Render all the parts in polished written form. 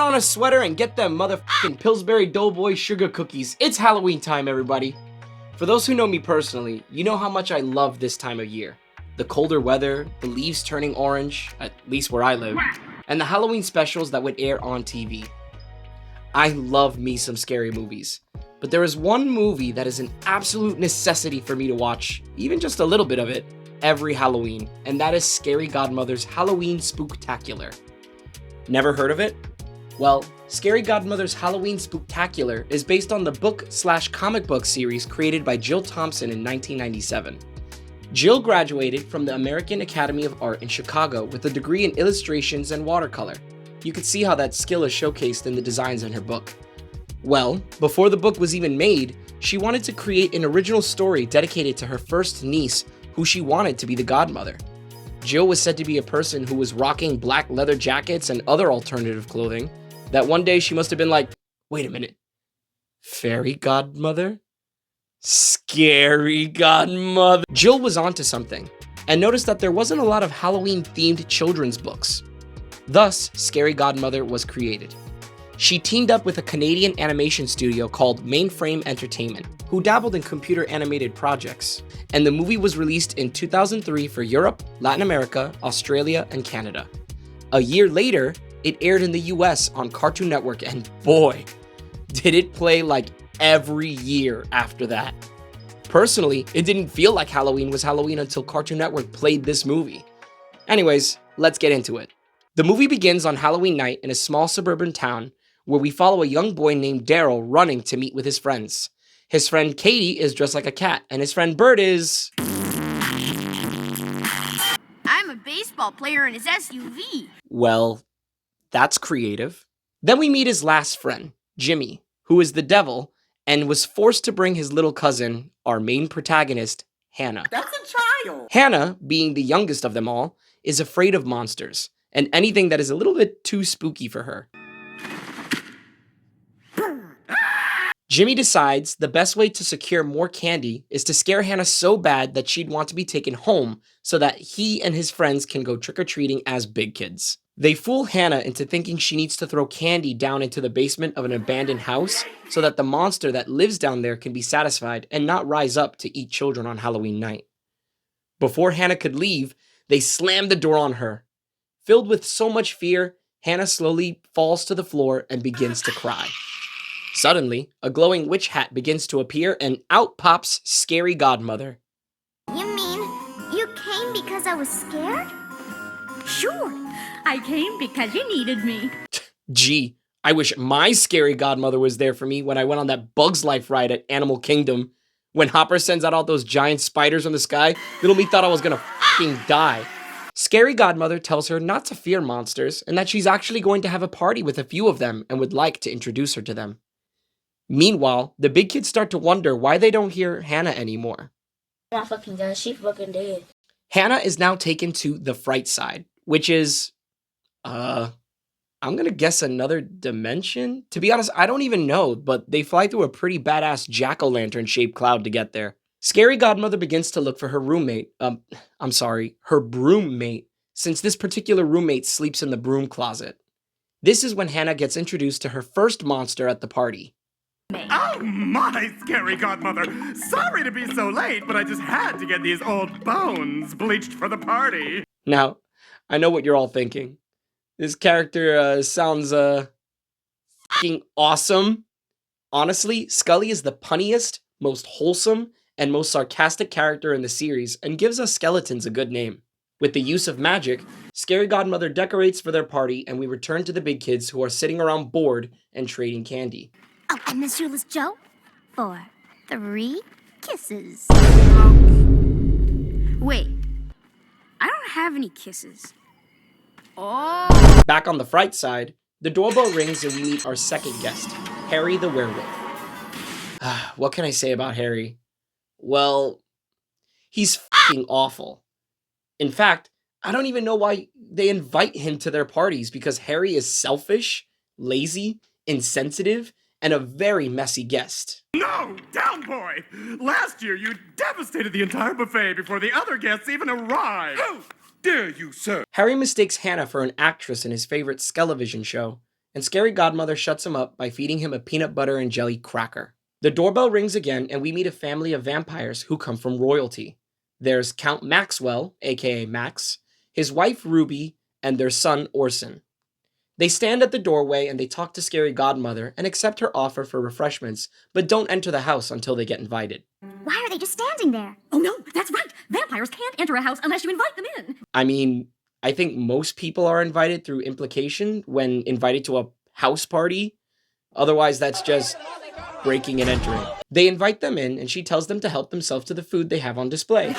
on a sweater and get them motherfucking Pillsbury Doughboy sugar cookies. It's Halloween time, everybody. For those who know me personally, you know how much I love this time of year. The colder weather, the leaves turning orange, at least where I live, and the Halloween specials that would air on TV. I love me some scary movies, but there is one movie that is an absolute necessity for me to watch, even just a little bit of it, every Halloween, and that is Scary Godmother's Halloween Spooktacular. Never heard of it? Well, Scary Godmother's Halloween Spooktacular is based on the book/comic book series created by Jill Thompson in 1997. Jill graduated from the American Academy of Art in Chicago with a degree in illustrations and watercolor. You could see how that skill is showcased in the designs in her book. Well, before the book was even made, she wanted to create an original story dedicated to her first niece, who she wanted to be the godmother. Jill was said to be a person who was rocking black leather jackets and other alternative clothing, that one day she must have been like, wait a minute, fairy godmother? Scary godmother? Jill was onto something, and noticed that there wasn't a lot of Halloween-themed children's books. Thus, Scary Godmother was created. She teamed up with a Canadian animation studio called Mainframe Entertainment, who dabbled in computer animated projects, and the movie was released in 2003 for Europe, Latin America, Australia, and Canada. A year later, it aired in the US on Cartoon Network, and boy, did it play like every year after that. Personally, it didn't feel like Halloween was Halloween until Cartoon Network played this movie. Anyways, let's get into it. The movie begins on Halloween night in a small suburban town where we follow a young boy named Daryl running to meet with his friends. His friend Katie is dressed like a cat, and his friend Bert is... I'm a baseball player in his SUV. Well, that's creative. Then we meet his last friend, Jimmy, who is the devil and was forced to bring his little cousin, our main protagonist, Hannah. That's a child! Hannah, being the youngest of them all, is afraid of monsters and anything that is a little bit too spooky for her. Jimmy decides the best way to secure more candy is to scare Hannah so bad that she'd want to be taken home so that he and his friends can go trick-or-treating as big kids. They fool Hannah into thinking she needs to throw candy down into the basement of an abandoned house so that the monster that lives down there can be satisfied and not rise up to eat children on Halloween night. Before Hannah could leave, they slam the door on her. Filled with so much fear, Hannah slowly falls to the floor and begins to cry. Suddenly, a glowing witch hat begins to appear, and out pops Scary Godmother. You mean you came because I was scared? Sure, I came because you needed me. Gee, I wish my Scary Godmother was there for me when I went on that Bug's Life ride at Animal Kingdom. When Hopper sends out all those giant spiders from the sky, little me thought I was gonna fucking die. Scary Godmother tells her not to fear monsters and that she's actually going to have a party with a few of them and would like to introduce her to them. Meanwhile, the big kids start to wonder why they don't hear Hannah anymore. Oh my fucking god, she fucking dead. Hannah is now taken to the Fright Side, which is, I'm gonna guess another dimension? To be honest, I don't even know, but they fly through a pretty badass jack-o'-lantern shaped cloud to get there. Scary Godmother begins to look for her her broommate, since this particular roommate sleeps in the broom closet. This is when Hannah gets introduced to her first monster at the party. Oh my, Scary Godmother! Sorry to be so late, but I just had to get these old bones bleached for the party. Now, I know what you're all thinking. This character sounds fucking awesome. Honestly, Scully is the punniest, most wholesome, and most sarcastic character in the series, and gives us skeletons a good name. With the use of magic, Scary Godmother decorates for their party, and we return to the big kids who are sitting around bored and trading candy. Oh, and Miss Shoeless Joe for 3 kisses. Wait, I don't have any kisses. Oh! Back on the Fright Side, the doorbell rings and we meet our second guest, Harry the werewolf. What can I say about Harry? Well, he's fucking awful. In fact, I don't even know why they invite him to their parties because Harry is selfish, lazy, insensitive, and a very messy guest. No, down boy! Last year you devastated the entire buffet before the other guests even arrived. How dare you, sir? Harry mistakes Hannah for an actress in his favorite Skelevision show, and Scary Godmother shuts him up by feeding him a peanut butter and jelly cracker. The doorbell rings again, and we meet a family of vampires who come from royalty. There's Count Maxwell, aka Max, his wife Ruby, and their son Orson. They stand at the doorway and they talk to Scary Godmother and accept her offer for refreshments, but don't enter the house until they get invited. Why are they just standing there? Oh no, that's right. Vampires can't enter a house unless you invite them in. I mean, I think most people are invited through implication when invited to a house party. Otherwise, that's just breaking and entering. They invite them in and she tells them to help themselves to the food they have on display.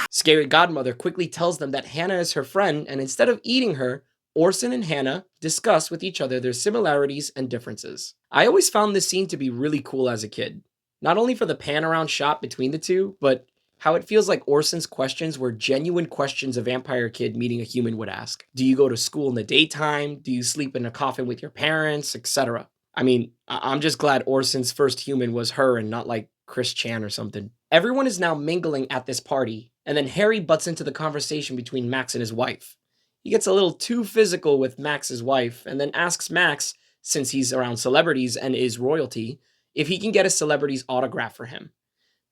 Scary Godmother quickly tells them that Hannah is her friend, and instead of eating her, Orson and Hannah discuss with each other their similarities and differences. I always found this scene to be really cool as a kid. Not only for the pan around shot between the two, but how it feels like Orson's questions were genuine questions a vampire kid meeting a human would ask. Do you go to school in the daytime? Do you sleep in a coffin with your parents? Etc. I mean, I'm just glad Orson's first human was her and not like Chris Chan or something. Everyone is now mingling at this party, and then Harry butts into the conversation between Max and his wife. He gets a little too physical with Max's wife and then asks Max, since he's around celebrities and is royalty, if he can get a celebrity's autograph for him.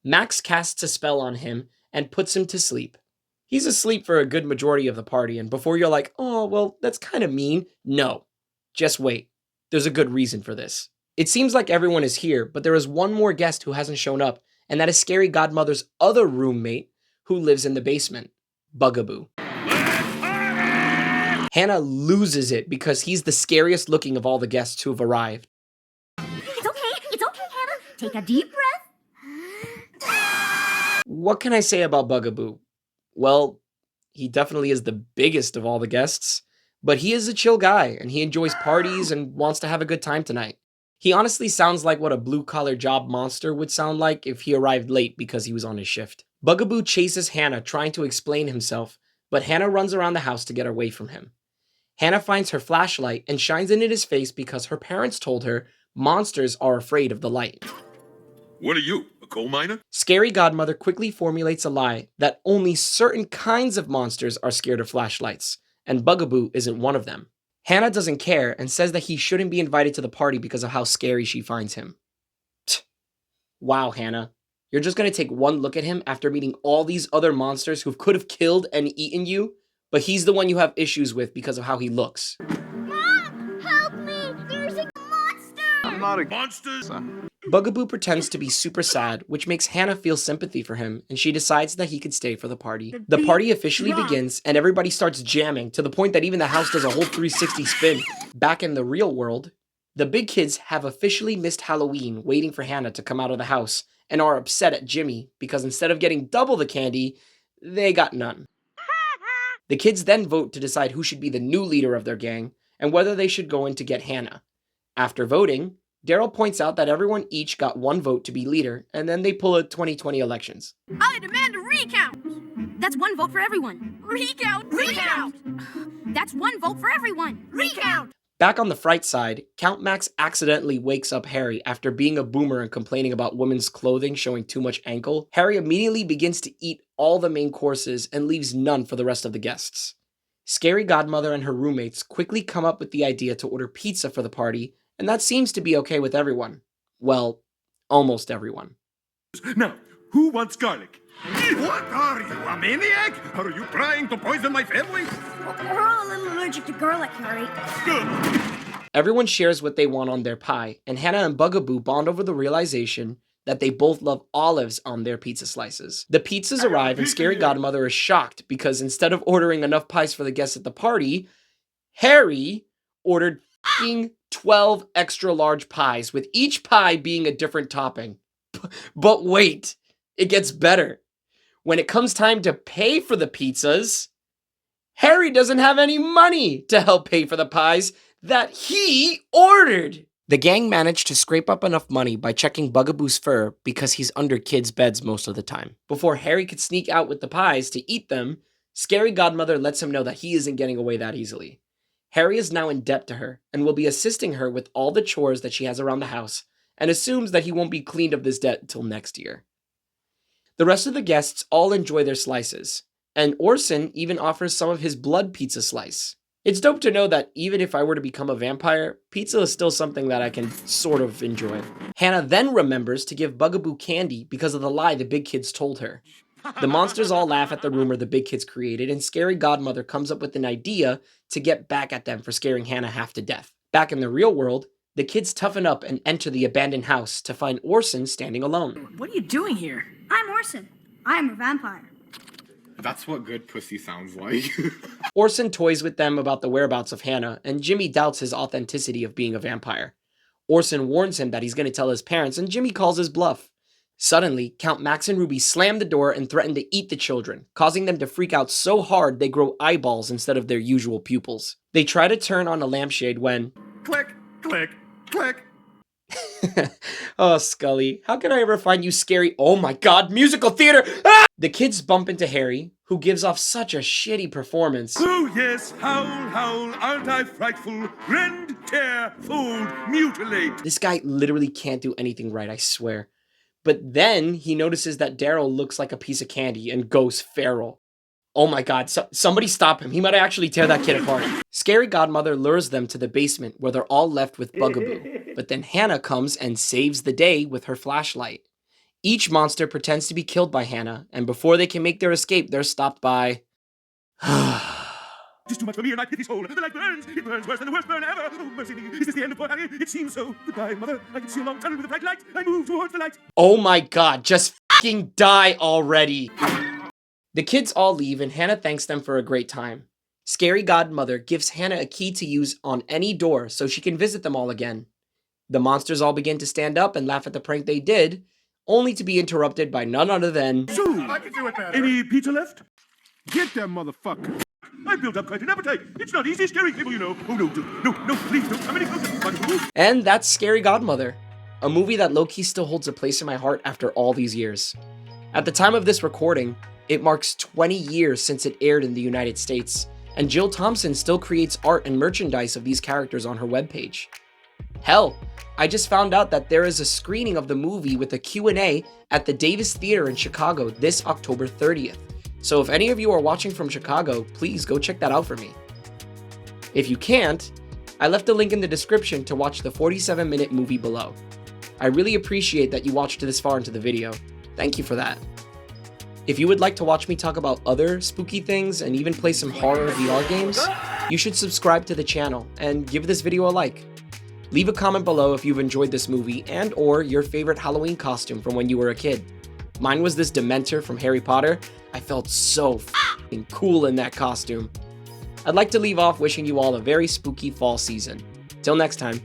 Max casts a spell on him and puts him to sleep. He's asleep for a good majority of the party, and before you're like, oh, well, that's kind of mean, no. Just wait. There's a good reason for this. It seems like everyone is here, but there is one more guest who hasn't shown up, and that is Scary Godmother's other roommate who lives in the basement, Bugaboo. Hannah loses it because he's the scariest looking of all the guests who have arrived. It's okay, Hannah. Take a deep breath. What can I say about Bugaboo? Well, he definitely is the biggest of all the guests, but he is a chill guy and he enjoys parties and wants to have a good time tonight. He honestly sounds like what a blue-collar job monster would sound like if he arrived late because he was on his shift. Bugaboo chases Hannah trying to explain himself, but Hannah runs around the house to get away from him. Hannah finds her flashlight and shines it in his face because her parents told her monsters are afraid of the light. What are you, a coal miner? Scary Godmother quickly formulates a lie that only certain kinds of monsters are scared of flashlights, and Bugaboo isn't one of them. Hannah doesn't care and says that he shouldn't be invited to the party because of how scary she finds him. Wow, Hannah. You're just going to take one look at him after meeting all these other monsters who could have killed and eaten you, but he's the one you have issues with because of how he looks. Mom, help me! There's a monster! I'm not a monster. Bugaboo pretends to be super sad, which makes Hannah feel sympathy for him, and she decides that he could stay for the party. The party officially begins, and everybody starts jamming, to the point that even the house does a whole 360 spin. Back in the real world, the big kids have officially missed Halloween, waiting for Hannah to come out of the house, and are upset at Jimmy, because instead of getting double the candy, they got none. The kids then vote to decide who should be the new leader of their gang, and whether they should go in to get Hannah. After voting, Daryl points out that everyone each got one vote to be leader, and then they pull a 2020 elections. I demand a recount. That's one vote for everyone. Recount! That's one vote for everyone. Recount! Back on the Fright Side, Count Max accidentally wakes up Harry after being a boomer and complaining about women's clothing showing too much ankle. Harry immediately begins to eat all the main courses and leaves none for the rest of the guests. Scary Godmother and her roommates quickly come up with the idea to order pizza for the party, and that seems to be okay with everyone. Well, almost everyone. Now, who wants garlic? What are you, a maniac? Are you trying to poison my family? We're all a little allergic to garlic, Harry. Good. Everyone shares what they want on their pie, and Hannah and Bugaboo bond over the realization that they both love olives on their pizza slices. The pizzas arrive, and Scary Godmother is shocked because instead of ordering enough pies for the guests at the party, Harry ordered f***ing 12 extra large pies, with each pie being a different topping. But wait, it gets better. When it comes time to pay for the pizzas, Harry doesn't have any money to help pay for the pies that he ordered. The gang managed to scrape up enough money by checking Bugaboo's fur because he's under kids' beds most of the time. Before Harry could sneak out with the pies to eat them, Scary Godmother lets him know that he isn't getting away that easily. Harry is now in debt to her and will be assisting her with all the chores that she has around the house, and assumes that he won't be cleaned of this debt until next year. The rest of the guests all enjoy their slices, and Orson even offers some of his blood pizza slice. It's dope to know that even if I were to become a vampire, pizza is still something that I can sort of enjoy. Hannah then remembers to give Bugaboo candy because of the lie the big kids told her. The monsters all laugh at the rumor the big kids created, and Scary Godmother comes up with an idea to get back at them for scaring Hannah half to death. Back in the real world, the kids toughen up and enter the abandoned house to find Orson standing alone. What are you doing here? I'm Orson. I'm a vampire. That's what good pussy sounds like. Orson toys with them about the whereabouts of Hannah, and Jimmy doubts his authenticity of being a vampire. Orson warns him that he's going to tell his parents, and Jimmy calls his bluff. Suddenly, Count Max and Ruby slam the door and threaten to eat the children, causing them to freak out so hard they grow eyeballs instead of their usual pupils. They try to turn on a lampshade when... Click, click, click. Oh, Scully, how can I ever find you scary? Oh my god, musical theater! Ah! The kids bump into Harry, who gives off such a shitty performance. Oh yes, howl, howl, aren't I frightful? Rend, tear, fold, mutilate. This guy literally can't do anything right, I swear. But then he notices that Daryl looks like a piece of candy and goes feral. Oh my god, somebody stop him. He might actually tear that kid apart. Scary Godmother lures them to the basement where they're all left with Bugaboo. But then Hannah comes and saves the day with her flashlight. Each monster pretends to be killed by Hannah, and before they can make their escape, they're stopped by... It's too much for me and my pity soul. The light burns. It burns worse than the worst burn ever. Oh, mercy me. Is this the end of poor Harry? It seems so. Goodbye, mother. I can see a long tunnel with a bright light. I move towards the light. Oh my god, just fucking die already. The kids all leave and Hannah thanks them for a great time. Scary Godmother gives Hannah a key to use on any door so she can visit them all again. The monsters all begin to stand up and laugh at the prank they did, only to be interrupted by none other than... So, I can do it better. Any pizza left? Get them, motherfucker. I built up quite an appetite. It's not easy scaring people, you know. Oh, no, please don't come any closer. And that's Scary Godmother, a movie that low-key still holds a place in my heart after all these years. At the time of this recording, it marks 20 years since it aired in the United States, and Jill Thompson still creates art and merchandise of these characters on her webpage. Hell, I just found out that there is a screening of the movie with a Q&A at the Davis Theater in Chicago this October 30th. So if any of you are watching from Chicago, please go check that out for me. If you can't, I left a link in the description to watch the 47-minute movie below. I really appreciate that you watched this far into the video. Thank you for that. If you would like to watch me talk about other spooky things and even play some horror VR games, you should subscribe to the channel and give this video a like. Leave a comment below if you've enjoyed this movie and or your favorite Halloween costume from when you were a kid. Mine was this Dementor from Harry Potter. I felt so f***ing cool in that costume. I'd like to leave off wishing you all a very spooky fall season. Till next time.